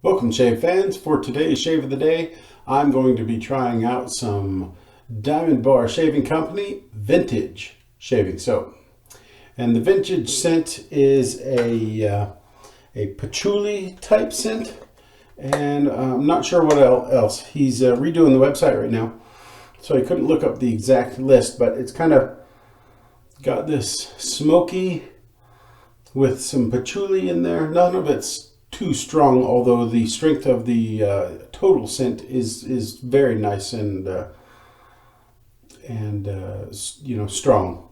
Welcome, shave fans. For today's shave of the day, I'm going to be trying out some Diamond Bar Shaving Company Vintage Shaving Soap. And the vintage scent is a patchouli type scent. And I'm not sure what else. He's redoing the website right now, so I couldn't look up the exact list, but it's kind of got this smoky with some patchouli in there. None of it's too strong, although the strength of the total scent is very nice and strong.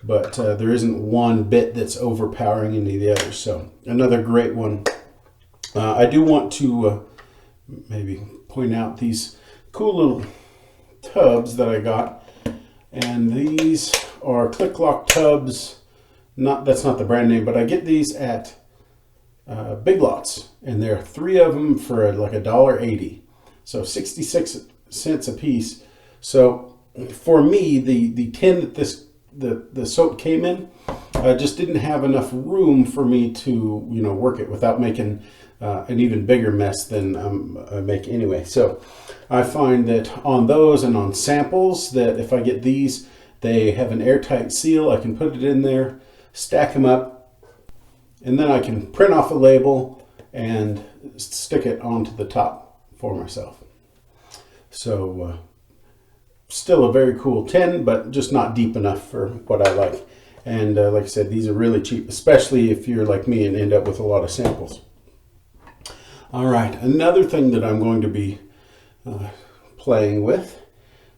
But there isn't one bit that's overpowering any of the others. So another great one. I do want to maybe point out these cool little tubs that I got, and these are Click Lock tubs. That's not the brand name, but I get these at Big Lots, and there are 3 of them for like $1.80, so 66 cents a piece. So for me, the tin that the soap came in just didn't have enough room for me to work it without making an even bigger mess than I make anyway. So I find that on those and on samples, that if I get these, they have an airtight seal. I can put it in there, stack them up, and then I can print off a label and stick it onto the top for myself. So still a very cool tin, but just not deep enough for what I like. And like I said, these are really cheap, especially if you're like me and end up with a lot of samples. All right, another thing that I'm going to be playing with.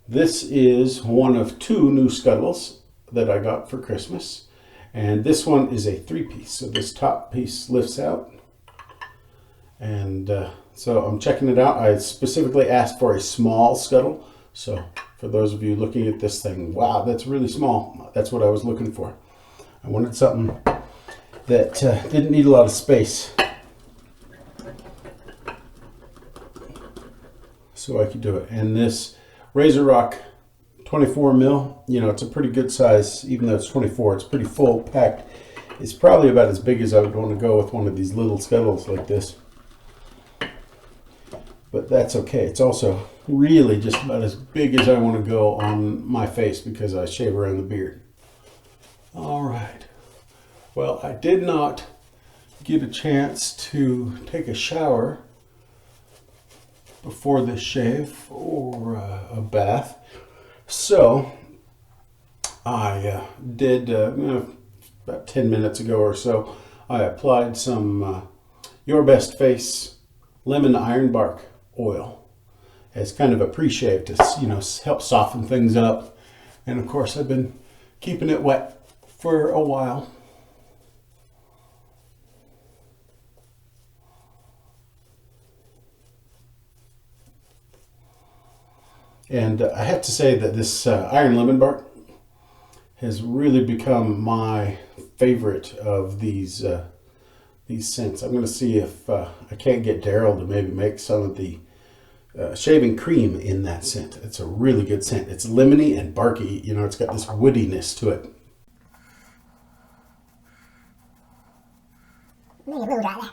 This is one of 2 new scuttles that I got for Christmas. And this one is a 3-piece. So this top piece lifts out. And so I'm checking it out. I specifically asked for a small scuttle. So for those of you looking at this thing, wow, that's really small. That's what I was looking for. I wanted something that didn't need a lot of space, so I could do it. And this RazoRock 24 mil, it's a pretty good size. Even though it's 24, it's pretty full packed. It's probably about as big as I would want to go with one of these little scuttles like this, but that's okay. It's also really just about as big as I want to go on my face because I shave around the beard. All right, well, I did not get a chance to take a shower before this shave or a bath. So I did, about 10 minutes ago or so, I applied some Your Best Face Lemon Ironbark oil as kind of a pre-shave to, help soften things up. And of course, I've been keeping it wet for a while. And I have to say that this Iron Lemon Bark has really become my favorite of these scents. I'm going to see if I can't get Daryl to maybe make some of the shaving cream in that scent. It's a really good scent. It's lemony and barky. It's got this woodiness to it. Maybe a little dry there.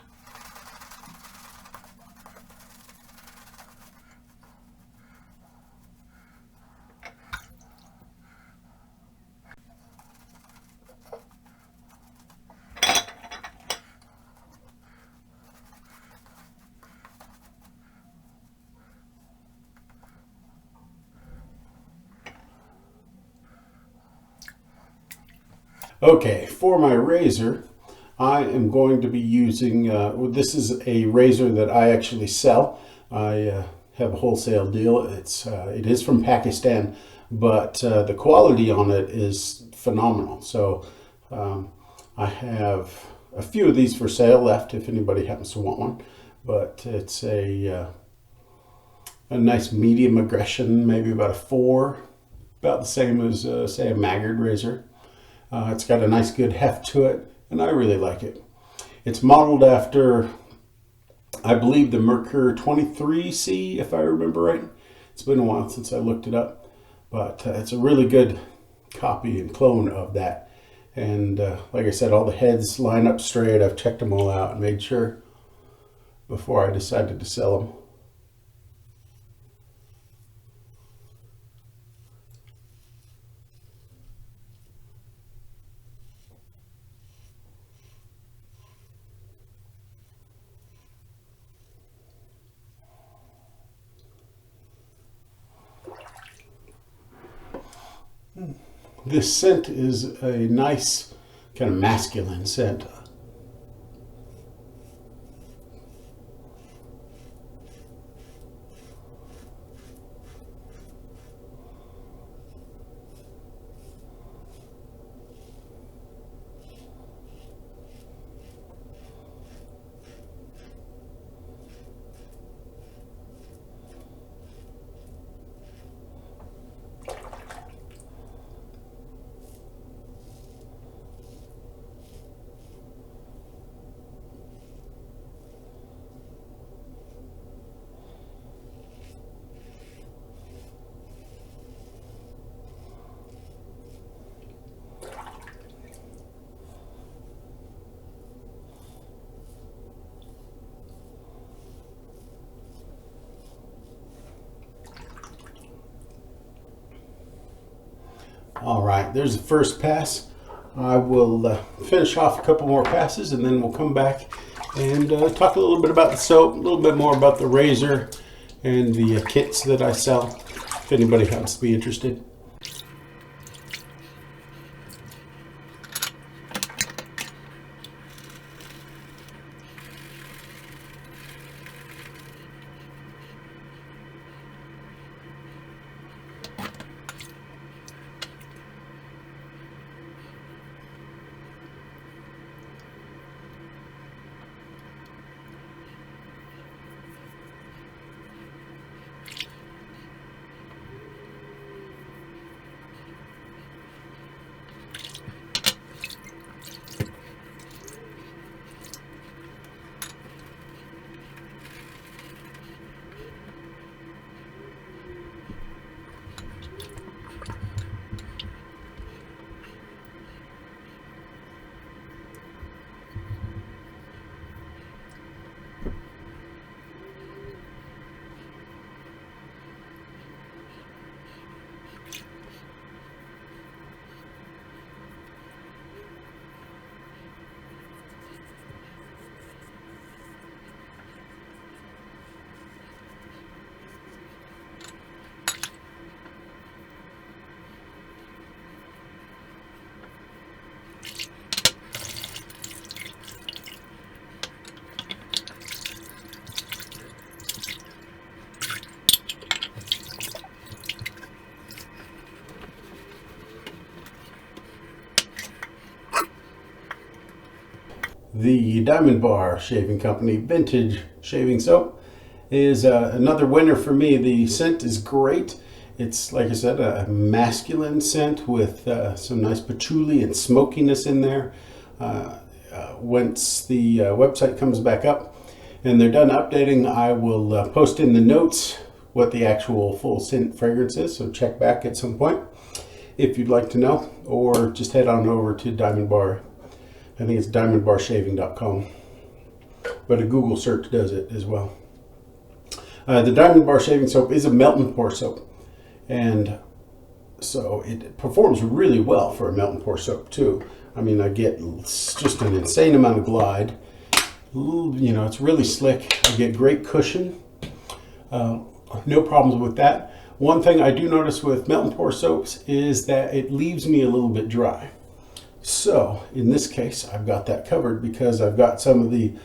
Okay, for my razor, I am going to be using, this is a razor that I actually sell. I have a wholesale deal. It is from Pakistan, but the quality on it is phenomenal. So I have a few of these for sale left if anybody happens to want one. But it's a nice medium aggression, maybe about a 4, about the same as say a Maggard razor. It's got a nice good heft to it, and I really like it. It's modeled after, I believe, the Merkur 23C, if I remember right. It's been a while since I looked it up, but it's a really good copy and clone of that. And like I said, all the heads line up straight. I've checked them all out and made sure. before I decided to sell them. This scent is a nice kind of masculine scent. All right, there's the first pass. I will finish off a couple more passes and then we'll come back and talk a little bit about the soap, a little bit more about the razor and the kits that I sell, if anybody happens to be interested. The Diamond Bar Shaving Company Vintage Shaving Soap is another winner for me. The scent is great. It's, like I said, a masculine scent with some nice patchouli and smokiness in there. Once the website comes back up and they're done updating, I will post in the notes what the actual full scent fragrance is, so check back at some point if you'd like to know, or just head on over to Diamond Bar. I think it's diamondbarshaving.com, but a Google search does it as well. The Diamond Bar Shaving Soap is a melt and pour soap, and so it performs really well for a melt and pour soap too. I mean, I get just an insane amount of glide. You know, it's really slick. I get great cushion. No problems with that. One thing I do notice with melt and pour soaps is that it leaves me a little bit dry. So in this case, I've got that covered because I've got some of the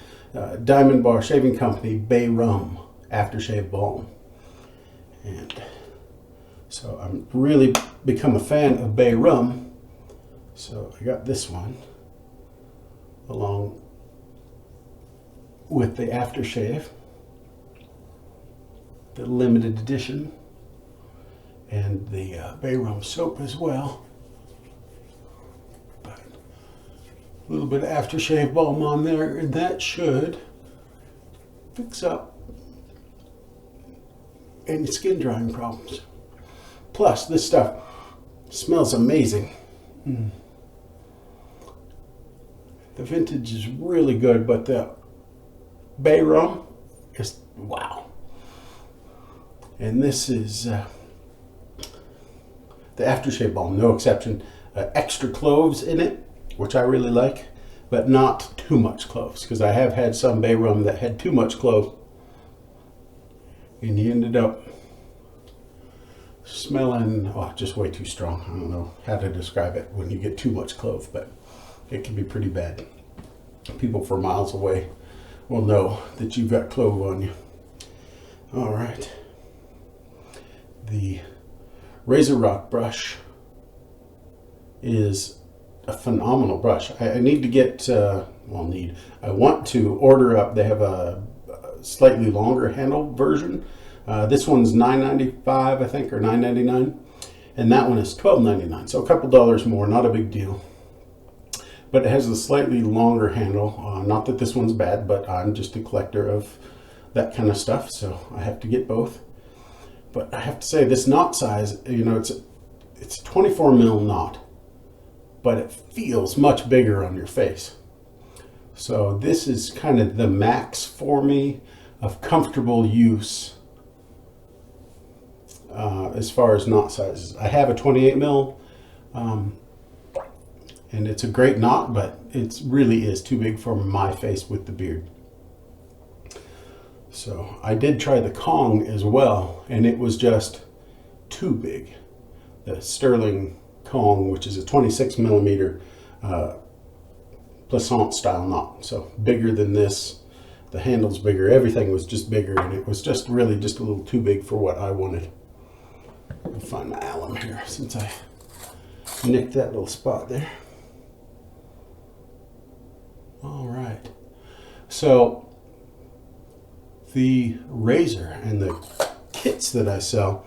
Diamond Bar Shaving Company Bay Rum Aftershave Balm. And so I'm really become a fan of Bay Rum. So I got this one along with the aftershave, the limited edition, and the Bay Rum soap as well. A little bit of aftershave balm on there, and that should fix up any skin drying problems. Plus, this stuff smells amazing. The vintage is really good, but the Bay Rum Just wow. And this is the aftershave balm, no exception. Extra cloves in it, which I really like, but not too much cloves, because I have had some bay rum that had too much clove, and you ended up smelling, oh, just way too strong. I don't know how to describe it when you get too much clove, but it can be pretty bad. People for miles away will know that you've got clove on you. All right. The RazoRock brush is a phenomenal brush. I need to get, I want to order up. They have a slightly longer handle version. This one's $9.95, I think, or $9.99, and that one is $12.99. So a couple dollars more, not a big deal. But it has a slightly longer handle. Not that this one's bad, but I'm just a collector of that kind of stuff, so I have to get both. But I have to say, this knot size, you know, it's a 24 mil knot, but it feels much bigger on your face. So this is kind of the max for me of comfortable use as far as knot sizes. I have a 28 mil, and it's a great knot, but it really is too big for my face with the beard. So I did try the Kong as well, and it was just too big. The Sterling Kong, which is a 26 millimeter Plissoft style knot. So bigger than this, the handle's bigger, everything was just bigger, and it was just really just a little too big for what I wanted. I'll find my alum here since I nicked that little spot there. All right. So the razor and the kits that I sell,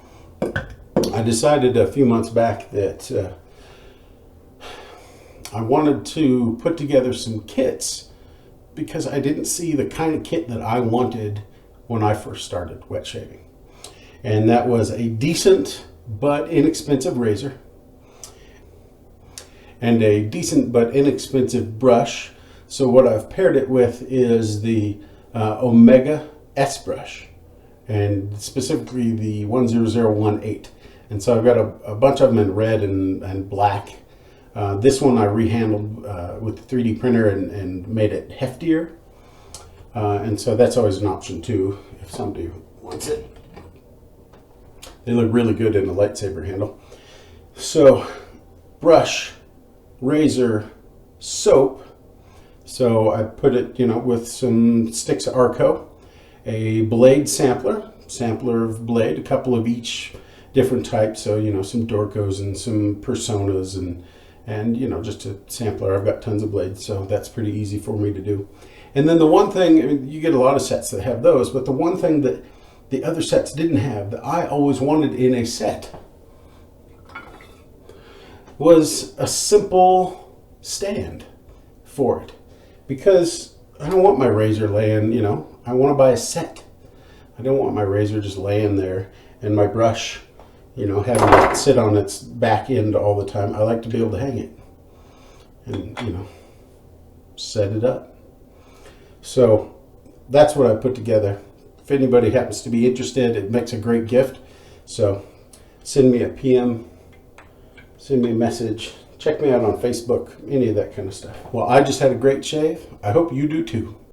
I decided a few months back that I wanted to put together some kits because I didn't see the kind of kit that I wanted when I first started wet shaving. And that was a decent but inexpensive razor and a decent but inexpensive brush. So what I've paired it with is the Omega S brush, and specifically the 10018. And so I've got a bunch of them in red and black. This one I rehandled with the 3D printer and made it heftier. And so that's always an option too, if somebody wants it. They look really good in a lightsaber handle. So brush, razor, soap. So I put it, you know, with some sticks of Arco, a blade sampler of blade, a couple of each different types. So, you know, some Dorcos and some Personas and you know, just a sampler. I've got tons of blades, so that's pretty easy for me to do. And then the one thing, I mean, you get a lot of sets that have those, but the one thing that the other sets didn't have that I always wanted in a set was a simple stand for it. Because I don't want my razor laying, you know, I want to buy a set. I don't want my razor just laying there and my brush, you know, having it sit on its back end all the time. I like to be able to hang it and, you know, set it up. So that's what I put together. If anybody happens to be interested, it makes a great gift. So send me a PM, send me a message. Check me out on Facebook, any of that kind of stuff. Well, I just had a great shave. I hope you do too.